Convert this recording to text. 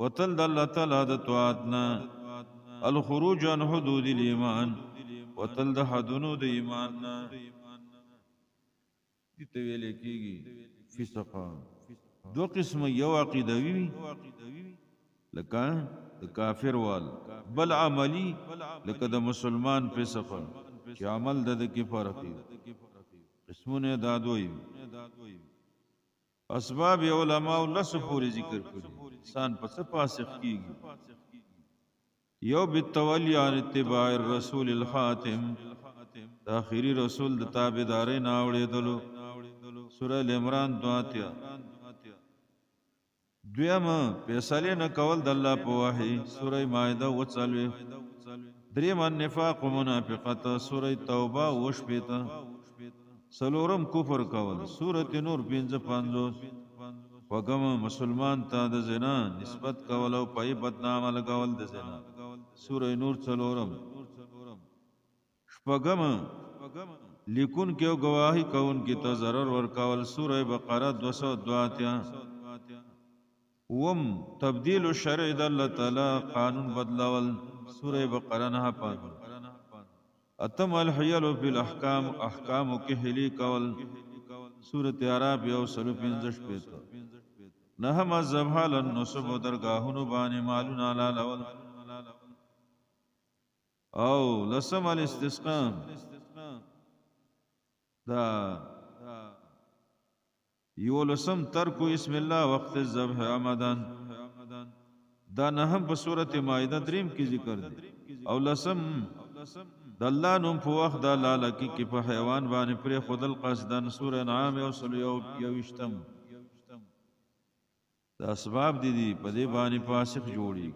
وتل د الله تعالی د طاعتنا الخروج عن حدود الايمان وتل د حدونو د ایمان نه دي ته ویل کېږي فسقا دو قسم یو عقیدوي لکه د کافر وال بل عملی لکه د مسلمان فسق چې عمل د کې فرق دی قسمونه دا دوی اسباب علماء لس پوری ذکر کړي انسان پس فاسق کیږي یو بالتولی عن اتباع الرسول الخاتم د اخیری رسول د تابعداري نه اوړېدلو سوره ال-عمران دواتیا دویم فیصله نه کول د الله په وحی سوره مائده وصالوي دریم النفاق و منافقت سوره توبه وشپیتا سلورم کفر کول سوره نور 55 وګم مسلمان ته د زنا نسبت کول او پای بدنامه لګول د زنا سوره نور څلورم شپږم لیکون کې گواہی کون کی ته ضرر ورکول سوره بقره 202 وم تبدیل الشرع د الله تعالی قانون بدلول سوره بقره نه پات اتم الحیل فی الاحکام احکام کې هلی کول سوره اعراف یو سلو 15 پیته نه مذهب حال النصب درگاهونو باندې مالون علال او لسم الاستسقاء دا یو لسم ترکو اسم الله وقت الذبح عمدان دا نهم په سورته مائده دریم کې ذکر دی او لسم د الله نوم په وخت د لاله کې په حیوان باندې پر خودل قصدن سوره انعام او یوشتم دا اسباب دي په دې باندې فاسق جوړي